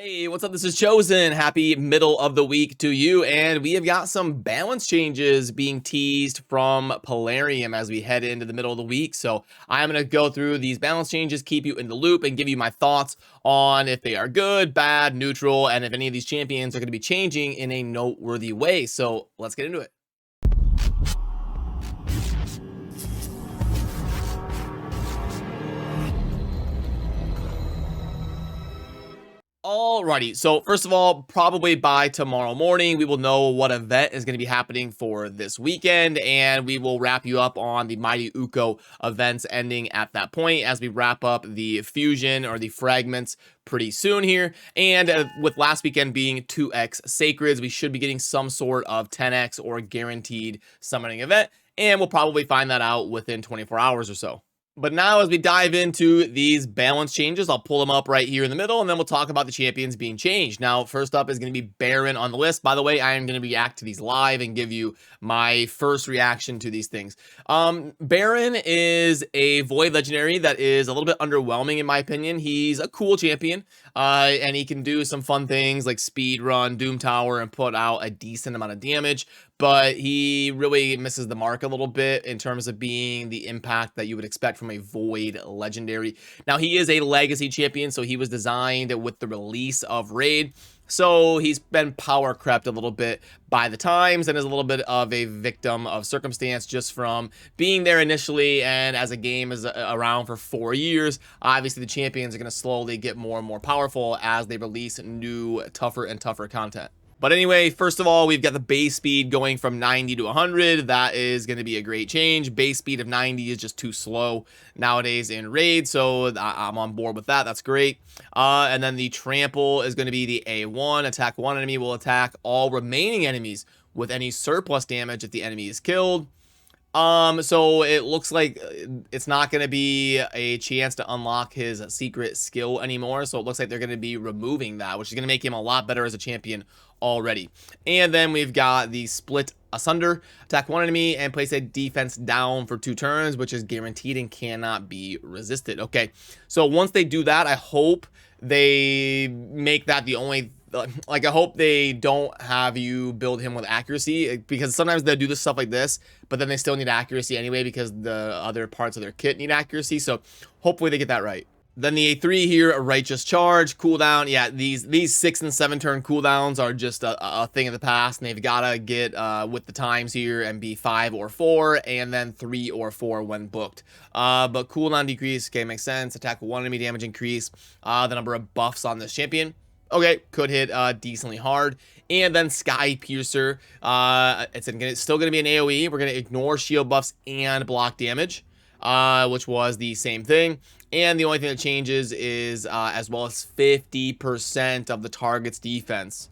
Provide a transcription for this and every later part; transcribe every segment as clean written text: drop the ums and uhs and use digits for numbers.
Hey, what's up? This is Chosen. Happy middle of the week to you. And we have got some balance changes being teased from Plarium as we head into the middle of the week. So I'm going to go through these balance changes, keep you in the loop, and give you my thoughts on if they are good, bad, neutral, and if any of these champions are going to be changing in a noteworthy way. So let's get into it. Alrighty, so first of all, probably by tomorrow morning, we will know what event is going to be happening for this weekend, and we will wrap you up on the Mighty Uko events ending at that point as we wrap up the fusion or the fragments pretty soon here. And with last weekend being 2x Sacreds, we should be getting some sort of 10x or guaranteed summoning event, and we'll probably find that out within 24 hours or so. But now as we dive into these balance changes, I'll pull them up right here in the middle, and then we'll talk about the champions being changed. Now, first up is going to be Baron on the list. By the way, I am going to react to these live and give you my first reaction to these things. Baron is a Void Legendary that is a little bit underwhelming in my opinion. He's a cool champion, and he can do some fun things like speed run, Doom Tower, and put out a decent amount of damage. But he really misses the mark a little bit in terms of being the impact that you would expect from a Void Legendary. Now, he is a legacy champion, so he was designed with the release of Raid. So he's been power crept a little bit by the times and is a little bit of a victim of circumstance just from being there initially. And as a game is around for 4 years, obviously the champions are going to slowly get more and more powerful as they release new, tougher and tougher content. But anyway, first of all, we've got the base speed going from 90 to 100. That is going to be a great change. Base speed of 90 is just too slow nowadays in Raid, so I'm on board with that. That's great. And then the trample is going to be the A1. Attack one enemy will attack all remaining enemies with any surplus damage if the enemy is killed. So it looks like it's not going to be a chance to unlock his secret skill anymore. So it looks like they're going to be removing that, which is going to make him a lot better as a champion already. And then we've got the split asunder. Attack one enemy and place a defense down for 2 turns, which is guaranteed and cannot be resisted. Okay, so once they do that, I hope they make that the only, like, I hope they don't have you build him with accuracy, because sometimes they'll do this stuff like this, but then they still need accuracy anyway because the other parts of their kit need accuracy. So hopefully they get that right. Then the A3 here, a Righteous Charge, cooldown. Yeah, these 6 and 7 turn cooldowns are just a thing of the past, and they've got to get with the times here and be 5 or 4, and then 3 or 4 when booked. But cooldown decrease, okay, makes sense. Attack 1 enemy damage increase. The number of buffs on this champion, okay, could hit decently hard. And then Sky Piercer, it's still going to be an AoE. We're going to ignore shield buffs and block damage, which was the same thing. And the only thing that changes is as well as 50% of the target's defense.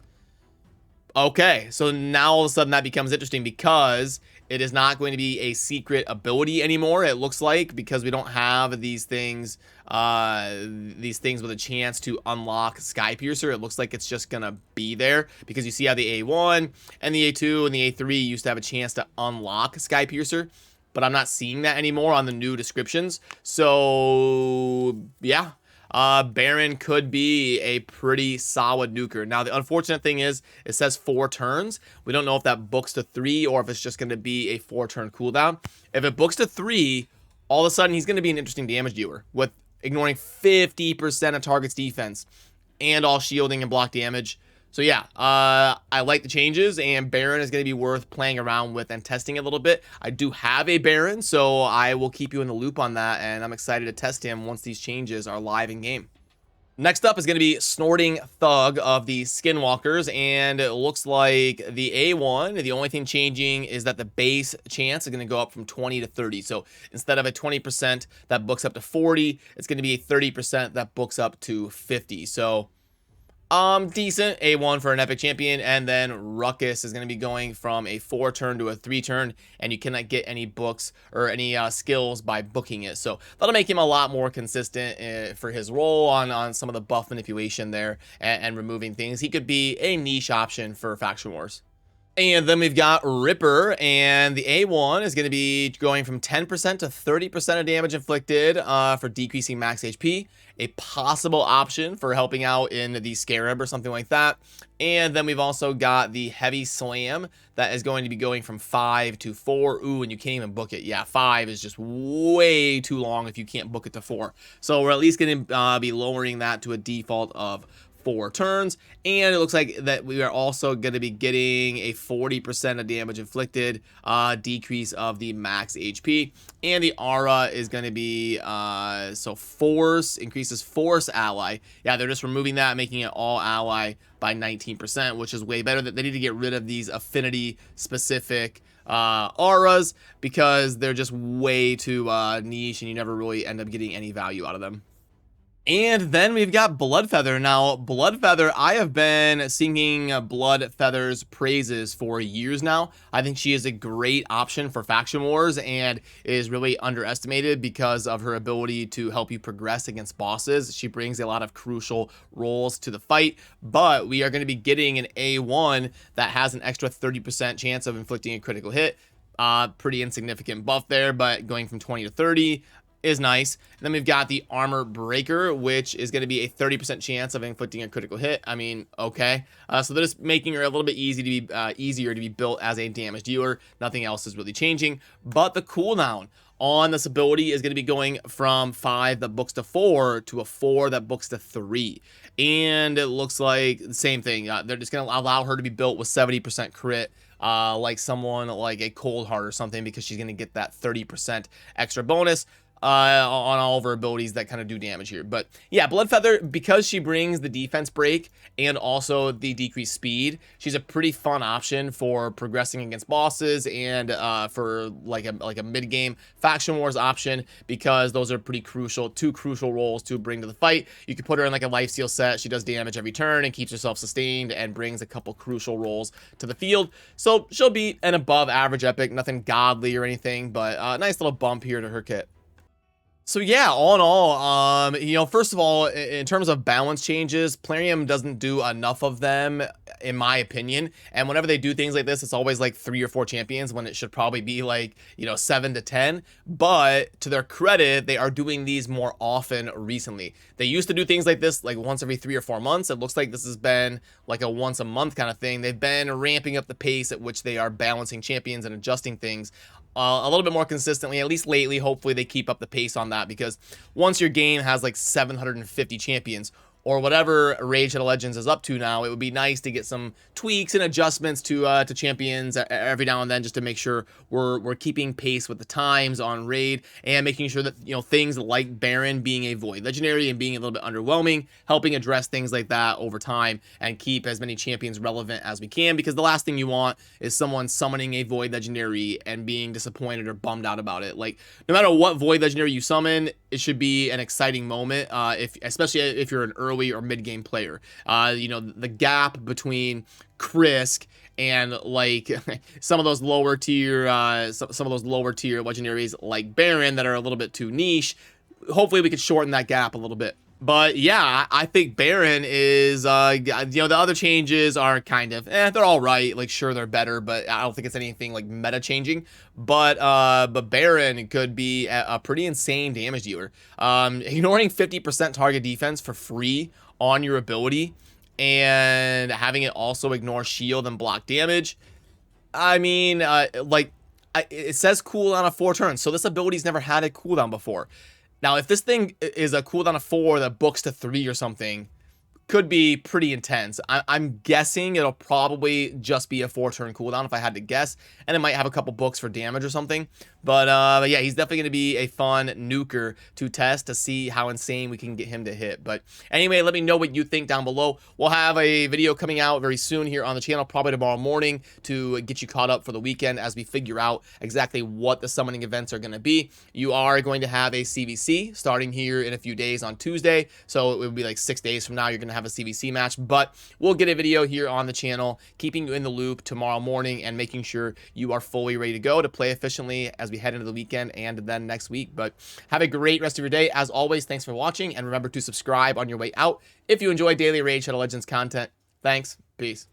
Okay, so now all of a sudden that becomes interesting because it is not going to be a secret ability anymore, it looks like, because we don't have these things with a chance to unlock Sky Piercer. It looks like it's just gonna be there because you see how the A1 and the A2 and the A3 used to have a chance to unlock Sky Piercer, but I'm not seeing that anymore on the new descriptions. So yeah, Baron could be a pretty solid nuker. Now, the unfortunate thing is it says 4 turns. We don't know if that books to 3 or if it's just going to be a 4-turn cooldown. If it books to 3, all of a sudden he's going to be an interesting damage dealer with ignoring 50% of target's defense and all shielding and block damage. So yeah, I like the changes, and Baron is going to be worth playing around with and testing a little bit. I do have a Baron, so I will keep you in the loop on that, and I'm excited to test him once these changes are live in game. Next up is going to be Snorting Thug of the Skinwalkers, and it looks like the A1, the only thing changing is that the base chance is going to go up from 20 to 30. So instead of a 20% that books up to 40, it's going to be a 30% that books up to 50. So decent A1 for an epic champion. And then Ruckus is going to be going from a 4-turn to a 3-turn, and you cannot get any books or any skills by booking it. So that'll make him a lot more consistent for his role on some of the buff manipulation there and removing things. He could be a niche option for Faction Wars. And then we've got Ripper, and the A1 is going to be going from 10% to 30% of damage inflicted for decreasing max HP. A possible option for helping out in the Scarab or something like that. And then we've also got the Heavy Slam that is going to be going from 5 to 4. Ooh, and you can't even book it. Yeah, 5 is just way too long if you can't book it to 4. So we're at least going to be lowering that to a default of 4 turns, and it looks like that we are also going to be getting a 40% of damage inflicted decrease of the max HP, and the aura is going to be so force increases force ally. Yeah, they're just removing that, making it all ally by 19%, which is way better. That they need to get rid of these affinity specific auras because they're just way too niche, and you never really end up getting any value out of them. And then we've got Bloodfeather. Now, Bloodfeather, I have been singing Bloodfeather's praises for years now. I think she is a great option for Faction Wars and is really underestimated because of her ability to help you progress against bosses. She brings a lot of crucial roles to the fight, but we are going to be getting an A1 that has an extra 30% chance of inflicting a critical hit. Pretty insignificant buff there, but going from 20 to 30 is nice. And then we've got the Armor Breaker, which is going to be a 30% chance of inflicting a critical hit. I mean, okay. So they're just making her a little bit easier to be built as a damage dealer. Nothing else is really changing. But the cooldown on this ability is going to be going from 5 that books to 4 to a 4 that books to 3. And it looks like the same thing. They're just going to allow her to be built with 70% crit. Like someone like a Cold Heart or something, because she's going to get that 30% extra bonus on all of her abilities that kind of do damage here. But yeah, Bloodfeather, because she brings the defense break and also the decreased speed, she's a pretty fun option for progressing against bosses and for like a mid-game Faction Wars option, because those are pretty crucial, 2 crucial roles to bring to the fight. You could put her in like a lifesteal set. She does damage every turn and keeps herself sustained and brings a couple crucial roles to the field. So she'll be an above average epic, nothing godly or anything, but a nice little bump here to her kit. So yeah, all in all, you know, first of all, in terms of balance changes, Plarium doesn't do enough of them, in my opinion. And whenever they do things like this, it's always like 3 or 4 champions when it should probably be like, you know, 7 to 10. But to their credit, they are doing these more often recently. They used to do things like this like once every 3 or 4 months. It looks like this has been like a once a month kind of thing. They've been ramping up the pace at which they are balancing champions and adjusting things a little bit more consistently, at least lately. Hopefully they keep up the pace on that, because once your game has like 750 champions or whatever Raid Shadow Legends is up to now, it would be nice to get some tweaks and adjustments to champions every now and then, just to make sure we're keeping pace with the times on Raid, and making sure that, you know, things like Baron being a Void Legendary and being a little bit underwhelming, helping address things like that over time and keep as many champions relevant as we can, because the last thing you want is someone summoning a Void Legendary and being disappointed or bummed out about it. Like, no matter what Void Legendary you summon, it should be an exciting moment, especially if you're an early or mid-game player. You know, the gap between Krisk and like some of those lower tier some of those lower tier legendaries like Baron that are a little bit too niche, hopefully we could shorten that gap a little bit. But yeah, I think Baron is, you know, the other changes are kind of, they're all right. Like, sure, they're better, but I don't think it's anything like meta changing. But Baron could be a pretty insane damage dealer. Ignoring 50% target defense for free on your ability and having it also ignore shield and block damage. I mean, it says cooldown of 4 turns, so this ability's never had a cooldown before. Now, if this thing is a cooldown of 4 that books to 3 or something, could be pretty intense. I'm guessing it'll probably just be a 4-turn cooldown if I had to guess, and it might have a couple books for damage or something. But yeah, he's definitely going to be a fun nuker to test to see how insane we can get him to hit. But anyway, let me know what you think down below. We'll have a video coming out very soon here on the channel, probably tomorrow morning, to get you caught up for the weekend as we figure out exactly what the summoning events are going to be. You are going to have a CVC starting here in a few days on Tuesday, so it would be like 6 days from now you're going to have a CVC match. But we'll get a video here on the channel, keeping you in the loop tomorrow morning and making sure you are fully ready to go to play efficiently as we head into the weekend and then next week. But have a great rest of your day. As always, thanks for watching, and remember to subscribe on your way out if you enjoy daily Raid Shadow Legends content. Thanks. Peace.